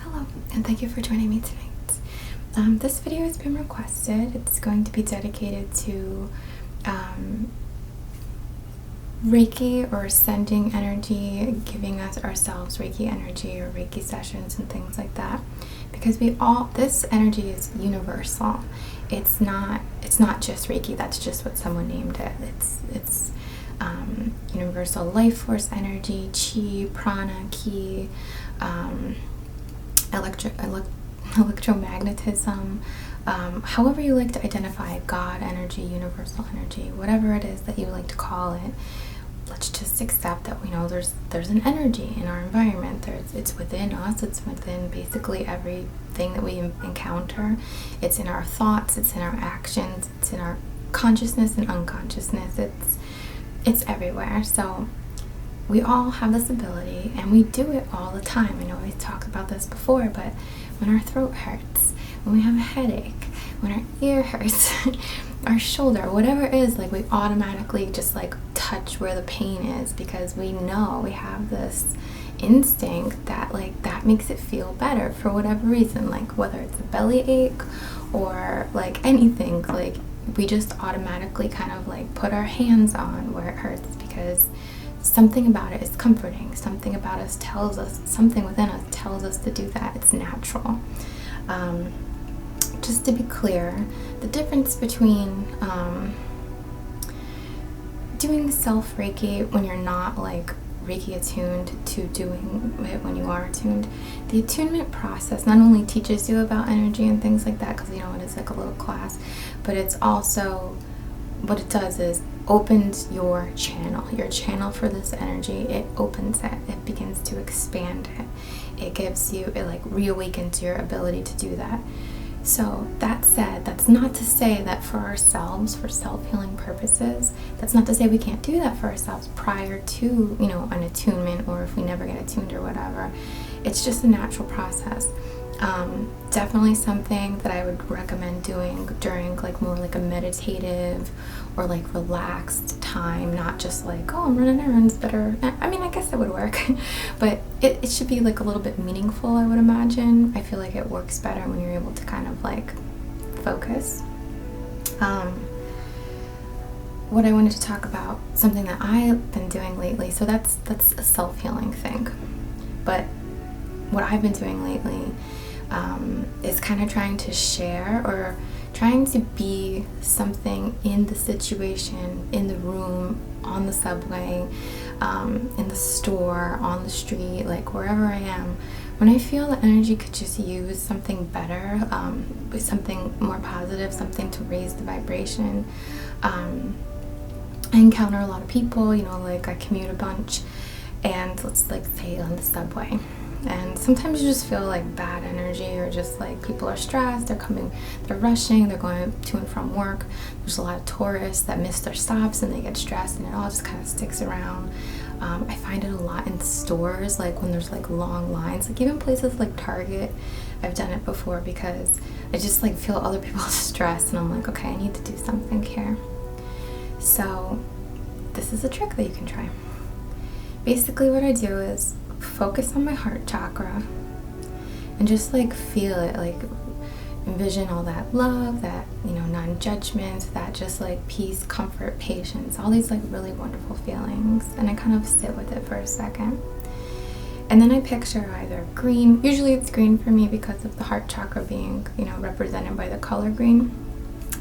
Hello, and thank you for joining me tonight. This video has been requested. It's going to be dedicated to Reiki or sending energy, giving us ourselves Reiki energy or Reiki sessions and things like that. Because this energy is universal. It's not just Reiki. That's just what someone named it. It's universal life force energy, chi, prana, ki, electromagnetism, however you like to identify God energy, universal energy, whatever it is that you like to call it. Let's just accept that we know there's an energy in our environment. It's within us. It's within basically everything that we encounter. It's in our thoughts. It's in our actions. It's in our consciousness and unconsciousness. It's everywhere. So we all have this ability, and we do it all the time. I know we've talked about this before, but when our throat hurts, when we have a headache, when our ear hurts, our shoulder, whatever it is, like we automatically just like touch where the pain is because we know we have this instinct that that makes it feel better for whatever reason, like whether it's a belly ache or like anything, like we just automatically kind of like put our hands on where it hurts because something about it is comforting. Something about us tells us, something within us tells us to do that. It's natural. Just to be clear, the difference between doing self-Reiki when you're not like Reiki attuned to doing it when you are attuned, the attunement process not only teaches you about energy and things like that, because it is like a little class, but it's also, what it does is opens your channel for this energy. It opens it begins to expand it gives you, it like reawakens your ability to do that. So that said, that's not to say that for ourselves, for self-healing purposes, that's not to say we can't do that for ourselves prior to an attunement, or if we never get attuned or whatever. It's just a natural process. Definitely something that I would recommend doing during like more like a meditative or like relaxed time, not just like, oh, I'm running errands, better. I mean, I guess that would work, but it should be like a little bit meaningful, I would imagine. I feel like it works better when you're able to kind of like focus. What I wanted to talk about, something that I've been doing lately, so that's a self-healing thing, but what I've been doing lately is kind of trying to share or trying to be something in the situation, in the room, on the subway, in the store, on the street, like wherever I am. When I feel the energy could just use something better, something more positive, something to raise the vibration. I encounter a lot of people, like I commute a bunch, and let's like say on the subway. And sometimes you just feel like bad energy, or just like people are stressed, they're rushing, they're going to and from work. There's a lot of tourists that miss their stops and they get stressed, and it all just kind of sticks around. I find it a lot in stores, like when there's like long lines, like even places like Target. I've done it before because I just like feel other people's stress, and I'm like, okay, I need to do something here. So this is a trick that you can try. Basically what I do is focus on my heart chakra and just like feel it, like envision all that love, that non-judgment, that just like peace, comfort, patience, all these like really wonderful feelings, and I kind of sit with it for a second. And then I picture either green, usually it's green for me because of the heart chakra being represented by the color green.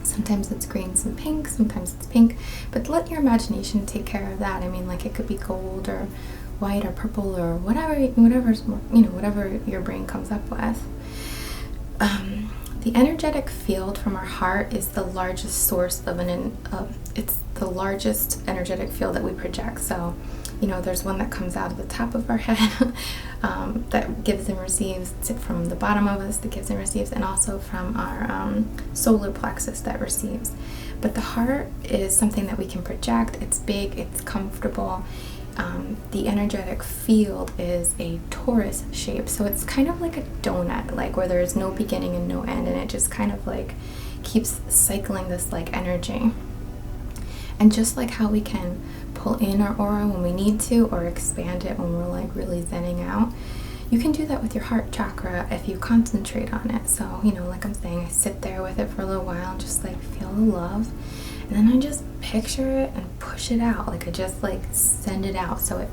Sometimes it's greens and pink, sometimes it's pink, but let your imagination take care of that. I mean, like it could be gold or white or purple or whatever your brain comes up with. The energetic field from our heart is the largest source of it's the largest energetic field that we project. So there's one that comes out of the top of our head that gives and receives, from the bottom of us that gives and receives, and also from our solar plexus that receives. But the heart is something that we can project. It's big, it's comfortable. The energetic field is a torus shape, so it's kind of like a donut, like where there's no beginning and no end, and it just kind of like keeps cycling this like energy. And just like how we can pull in our aura when we need to, or expand it when we're like really zenning out, you can do that with your heart chakra if you concentrate on it. So, you know, like I'm saying, I sit there with it for a little while and just like feel the love. And then I just picture it and push it out. Like I just like send it out. So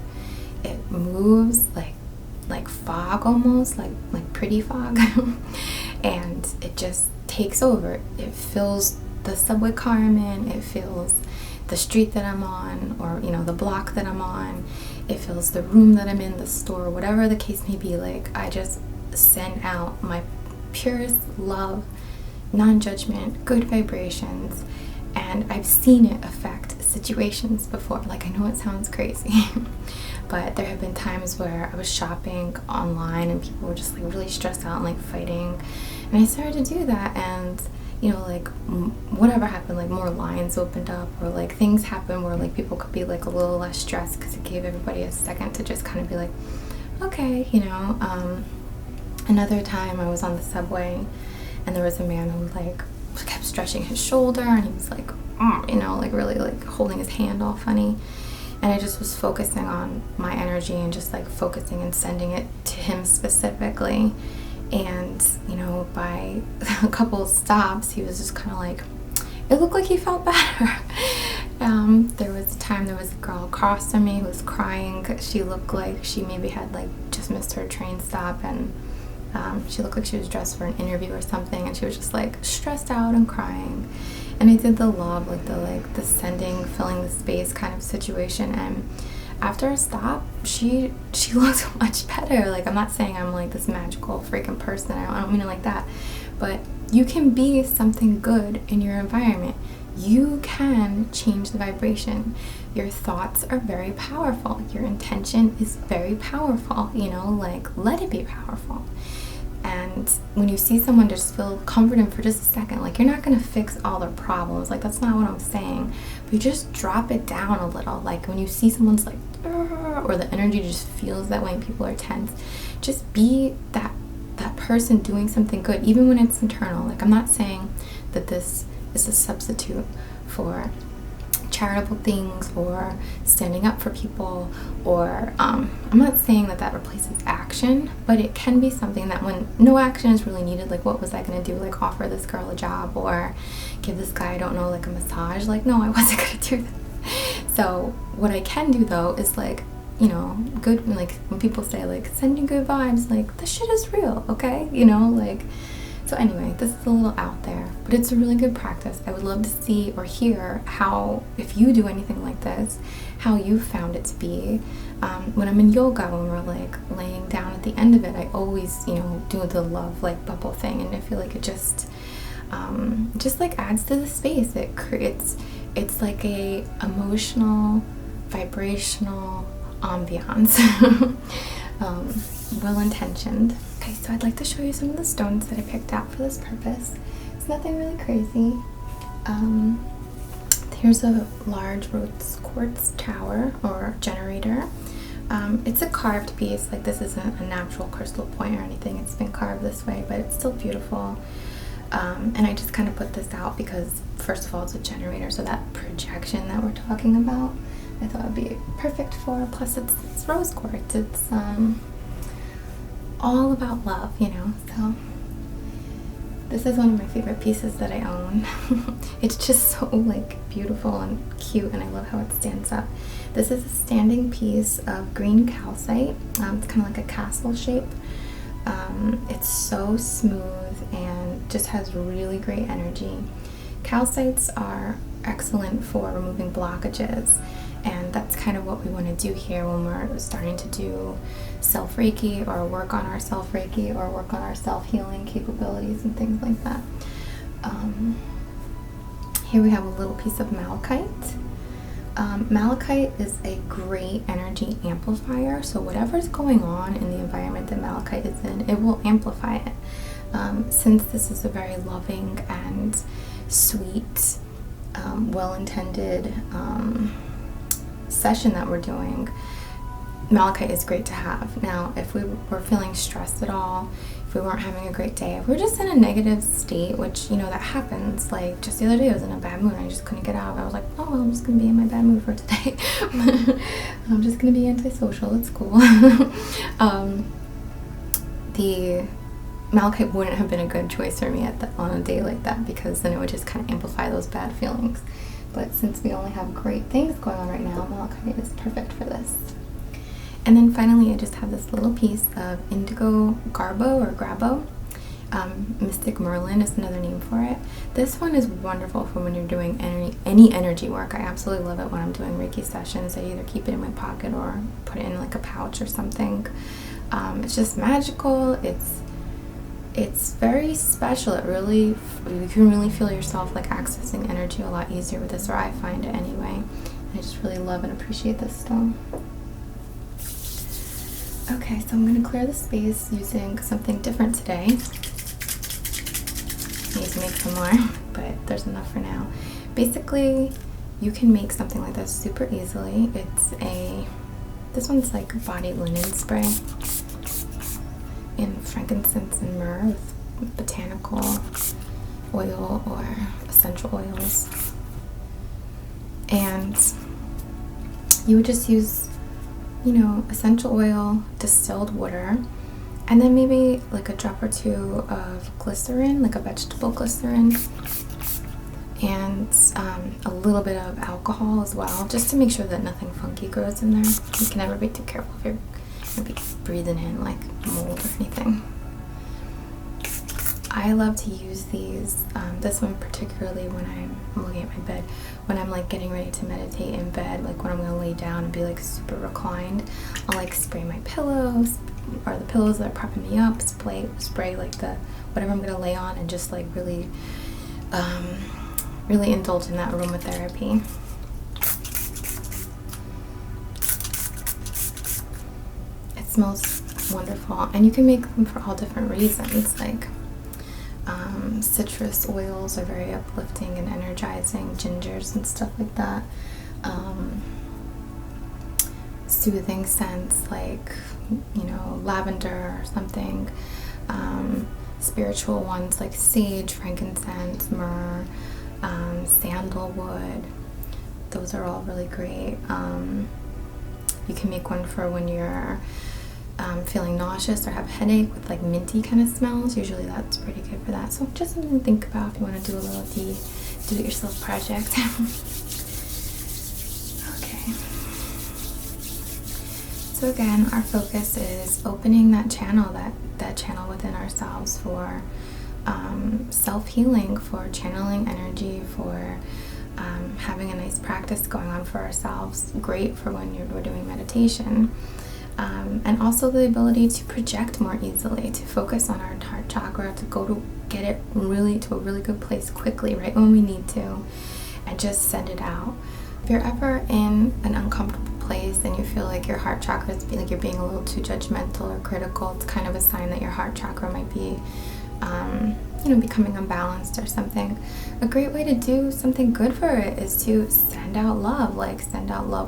it moves like fog almost, like pretty fog. And it just takes over. It fills the subway car I'm in. It fills the street that I'm on, or, you know, the block that I'm on. It fills the room that I'm in, the store, whatever the case may be. Like, I just send out my purest love, non-judgment, good vibrations. And I've seen it affect situations before. Like, I know it sounds crazy, but there have been times where I was shopping online and people were just like really stressed out and like fighting. And I started to do that, and you know, like whatever happened, like more lines opened up, or like things happened where like people could be like a little less stressed, because it gave everybody a second to just kind of be like, okay, you know. Another time I was on the subway and there was a man who like kept stretching his shoulder, and he was like, you know, like really like holding his hand all funny. And I just was focusing on my energy and just like focusing and sending it to him specifically. And, you know, by a couple of stops, he was just kind of like, it looked like he felt better. There was a time there was a girl across from me who was crying. She looked like she maybe had like just missed her train stop, and she looked like she was dressed for an interview or something, and she was just like stressed out and crying. And I did the love, like the sending, filling the space kind of situation. And after a stop, she looked much better. Like, I'm not saying I'm like this magical freaking person. I don't mean it like that. But you can be something good in your environment. You can change the vibration. Your thoughts are very powerful. Your intention is very powerful. You know, like, let it be powerful. And when you see someone just feel comforted for just a second, like, you're not going to fix all their problems. Like, that's not what I'm saying. But you just drop it down a little. Like, when you see someone's like, or the energy just feels that way and people are tense, just be that person doing something good, even when it's internal. Like, I'm not saying that this is a substitute for charitable things or standing up for people, or I'm not saying that replaces action, but it can be something that when no action is really needed, like what was I going to do, like offer this girl a job or give this guy, I don't know, like a massage? Like, no, I wasn't going to do that. So what I can do though is, like, you know, good, like when people say like sending good vibes, like this shit is real, okay, you know, like. So anyway, this is a little out there, but it's a really good practice. I would love to see or hear how, if you do anything like this, how you found it to be. When I'm in yoga, when we're like laying down at the end of it, I always, you know, do the love like bubble thing, and I feel like it just like adds to the space. It creates, it's like a emotional, vibrational ambiance. Well intentioned. Okay, so I'd like to show you some of the stones that I picked out for this purpose. It's nothing really crazy. Here's a large rose quartz tower or generator. It's a carved piece. Like, this isn't a natural crystal point or anything. It's been carved this way, but it's still beautiful. And I just kind of put this out because, first of all, it's a generator, so that projection that we're talking about, I thought would be perfect for. Plus, it's rose quartz. It's all about love, you know. So this is one of my favorite pieces that I own. It's just so like beautiful and cute, and I love how it stands up. This is a standing piece of green calcite. It's kind of like a castle shape. It's so smooth and just has really great energy. Calcites are excellent for removing blockages, and that's kind of what we want to do here when we're starting to do self-Reiki or work on our self-Reiki or work on our self-healing capabilities and things like that. Here we have a little piece of malachite. Malachite is a great energy amplifier, so whatever's going on in the environment that malachite is in, it will amplify it. Since this is a very loving and sweet, well-intended session that we're doing, malachite is great to have. Now, if we were feeling stressed at all, if we weren't having a great day, if we're just in a negative state, which, you know, that happens. Like, just the other day I was in a bad mood and I just couldn't get out. I was like, oh, well, I'm just gonna be in my bad mood for today. I'm just gonna be antisocial, it's cool. the Malachite wouldn't have been a good choice for me on a day like that, because then it would just kind of amplify those bad feelings. But since we only have great things going on right now, Malachite is perfect for this. And then finally, I just have this little piece of indigo garbo or grabo. Mystic Merlin is another name for it. This one is wonderful for when you're doing any energy work. I absolutely love it when I'm doing Reiki sessions. I either keep it in my pocket or put it in like a pouch or something. It's just magical. It's very special. You can really feel yourself like accessing energy a lot easier with this, or I find it anyway. I just really love and appreciate this stone. Okay, so I'm going to clear the space using something different today. I need to make some more, but there's enough for now. Basically, you can make something like this super easily. This one's like body linen spray in frankincense and myrrh with botanical oil or essential oils. And you would just use, essential oil, distilled water, and then maybe like a drop or two of glycerin, like a vegetable glycerin, and a little bit of alcohol as well, just to make sure that nothing funky grows in there. You can never be too careful if you're going to be breathing in like mold or anything. I love to use these, this one particularly when I'm looking at my bed, when I'm like getting ready to meditate in bed, like when I'm going to lay down and be like super reclined. I'll like spray my pillows, or the pillows that are propping me up, spray like whatever I'm going to lay on, and just like really indulge in that aromatherapy. It smells wonderful, and you can make them for all different reasons. Like citrus oils are very uplifting and energizing, gingers and stuff like that. Soothing scents like lavender or something. Spiritual ones like sage, frankincense, myrrh, sandalwood. Those are all really great. You can make one for when you're feeling nauseous or have a headache with like minty kind of smells. Usually that's pretty good for that. So just something to think about if you want to do a little do-it-yourself project. Okay. So again, our focus is opening that channel within ourselves for self-healing, for channeling energy, for having a nice practice going on for ourselves. Great for when we're doing meditation. And also the ability to project more easily, to focus on our heart chakra, to get it really to a really good place quickly, right when we need to, and just send it out. If you're ever in an uncomfortable place and you feel like your heart chakra is like you're being a little too judgmental or critical, it's kind of a sign that your heart chakra might be becoming unbalanced or something. A great way to do something good for it is to send out love,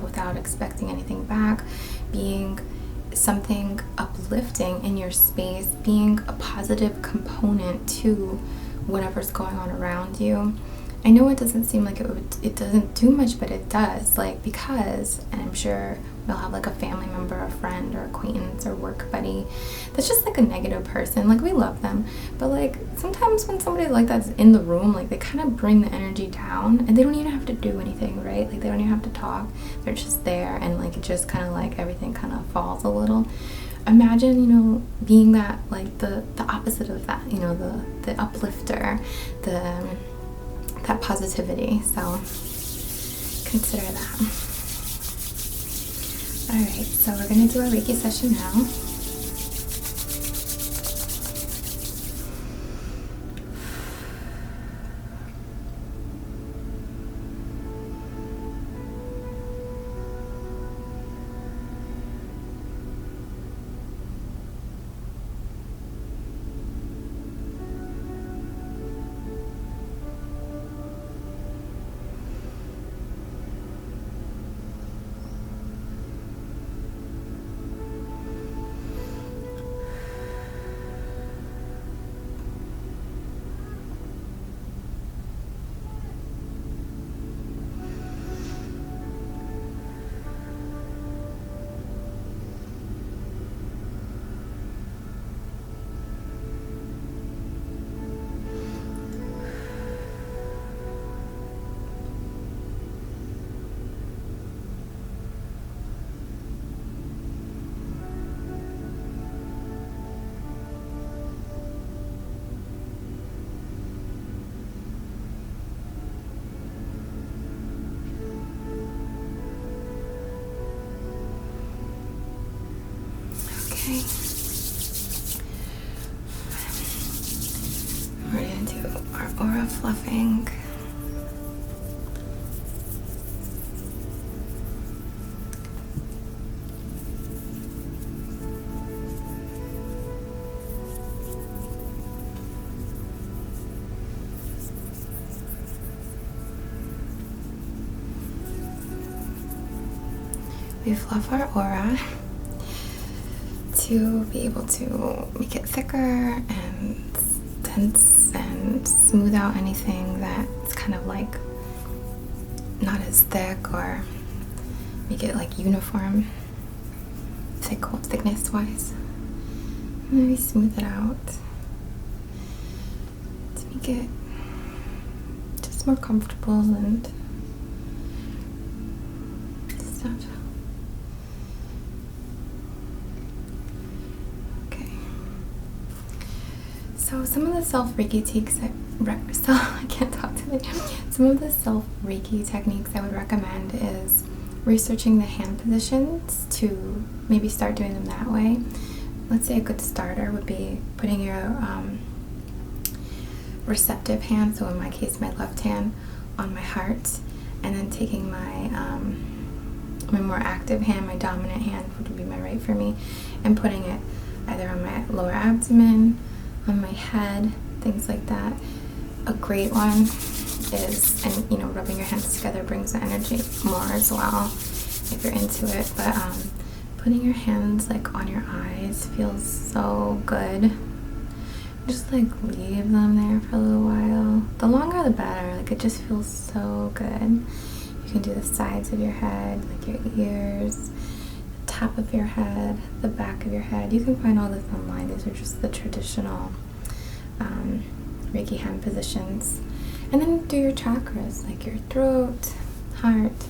without expecting anything back, being something uplifting in your space, being a positive component to whatever's going on around you. I know it doesn't seem like it doesn't do much, but it does, because, and I'm sure we'll have like a family member, a friend, or acquaintance, or work buddy that's just like a negative person. Like, we love them, but like sometimes when somebody like that's in the room, like they kind of bring the energy down, and they don't even have to do anything, right? Like they don't even have to talk. They're just there, and like it just kind of like everything kind of falls a little. Imagine, being that, like the opposite of that, the uplifter, that positivity. So consider that. Alright, so we're going to do our Reiki session now. Okay. We're going to do our aura fluffing. We fluff our aura to be able to make it thicker and dense and smooth out anything that's kind of like not as thick, or make it like uniform thickness wise. And then we smooth it out to make it just more comfortable and stuff. So some of the self-Reiki techniques Some of the self-Reiki techniques I would recommend is researching the hand positions to maybe start doing them that way. Let's say a good starter would be putting your receptive hand, so in my case my left hand, on my heart, and then taking my more active hand, my dominant hand, which would be my right for me, and putting it either on my lower abdomen, on my head, things like that. A great one is, and you know, rubbing your hands together brings the energy more as well if you're into it, but putting your hands like on your eyes feels so good. Just like leave them there for a little while. The longer the better, like it just feels so good. You can do the sides of your head, like your ears, the top of your head, the back of your head. You can find all this online. These are just the traditional Reiki hand positions. And then do your chakras, like your throat, heart,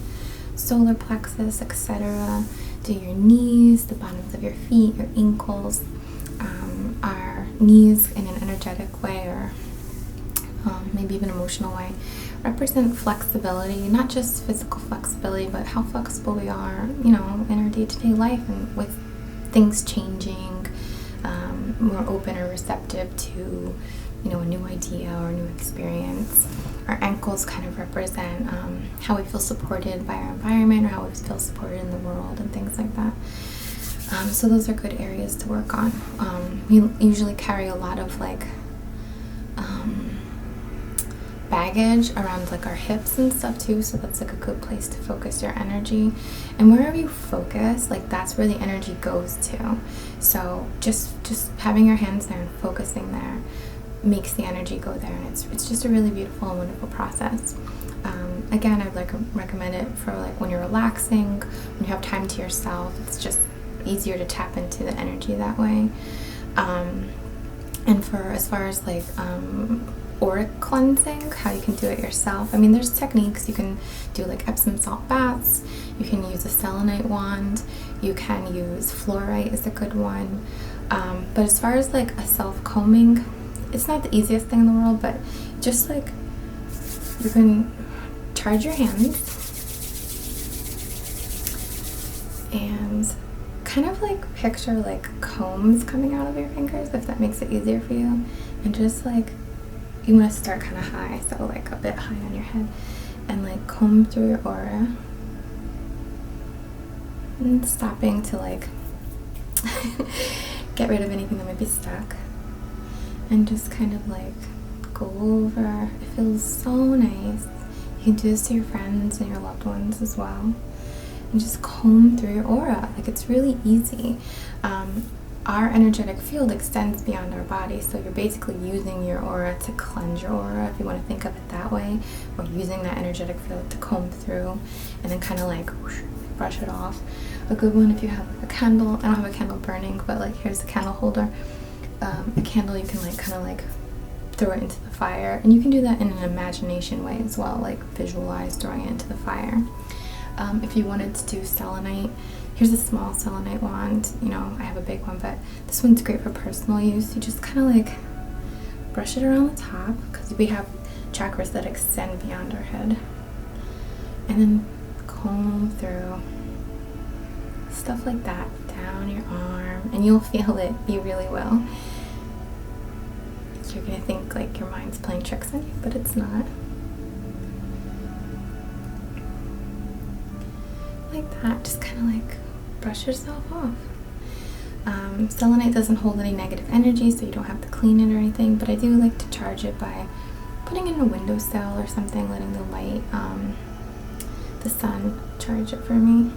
solar plexus, etc. Do your knees, the bottoms of your feet, your ankles, our knees in an energetic way, or maybe even emotional way, represent flexibility, not just physical flexibility, but how flexible we are, you know, in our day-to-day life, and with things changing, more open or receptive to, you know, a new idea or a new experience. Our ankles kind of represent how we feel supported by our environment, or how we feel supported in the world, and things like that. So those are good areas to work on. We usually carry a lot of like baggage around like our hips and stuff too, so that's like a good place to focus your energy. And wherever you focus, like that's where the energy goes to. So just having your hands there and focusing there makes the energy go there, and it's just a really beautiful and wonderful process. Again, I'd like recommend it for like when you're relaxing, when you have time to yourself. It's just easier to tap into the energy that way. And for as far as like auric cleansing, how you can do it yourself, I mean, there's techniques. You can do like Epsom salt baths, you can use a selenite wand, you can use fluorite is a good one, but as far as like a self-combing, it's not the easiest thing in the world, but just like you can charge your hands and kind of like picture like combs coming out of your fingers, if that makes it easier for you. And just like, you want to start kind of high, so like a bit high on your head, and like comb through your aura, and stopping to like get rid of anything that might be stuck, and just kind of like go over. It feels so nice. You can do this to your friends and your loved ones as well, and just comb through your aura. Like, it's really easy. Our energetic field extends beyond our body, so you're basically using your aura to cleanse your aura, if you want to think of it that way, or using that energetic field to comb through and then kind of like whoosh, brush it off. A good one, if you have a candle, I don't have a candle burning, but like here's the candle holder. A candle, you can like kind of like throw it into the fire, and you can do that in an imagination way as well, like visualize throwing it into the fire. If you wanted to do selenite, here's a small selenite wand. You know, I have a big one, but this one's great for personal use. You just kind of like brush it around the top, because we have chakras that extend beyond our head, and then comb through stuff like that down your arm, and you'll feel it. You really will. You're gonna think like your mind's playing tricks on you, but it's not. Like that, just kind of like brush yourself off. Selenite doesn't hold any negative energy, so you don't have to clean it or anything, but I do like to charge it by putting it in a windowsill or something, letting the light, the sun charge it for me.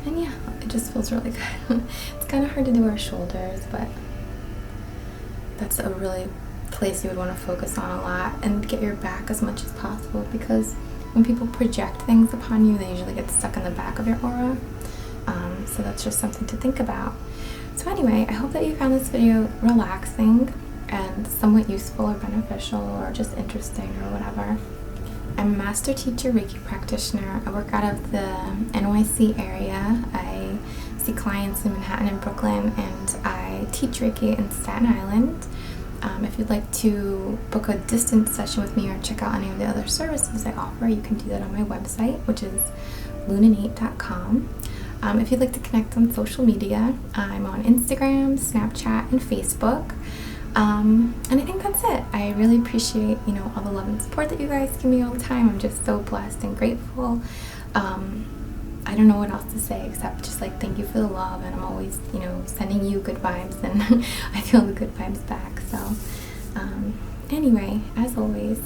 And yeah, it just feels really good. It's kind of hard to do our shoulders, but that's a really place you would want to focus on a lot, and get your back as much as possible, because when people project things upon you, they usually get stuck in the back of your aura. So that's just something to think about. So anyway, I hope that you found this video relaxing and somewhat useful or beneficial or just interesting or whatever. I'm a master teacher Reiki practitioner. I work out of the NYC area. I see clients in Manhattan and Brooklyn, and I teach Reiki in Staten Island. If you'd like to book a distance session with me or check out any of the other services I offer, you can do that on my website, which is INNATE.com. If you'd like to connect on social media, I'm on Instagram, Snapchat, and Facebook. And I think that's it. I really appreciate, all the love and support that you guys give me all the time. I'm just so blessed and grateful. I don't know what else to say except just like thank you for the love, and I'm always, sending you good vibes, and I feel the good vibes back. So anyway, as always,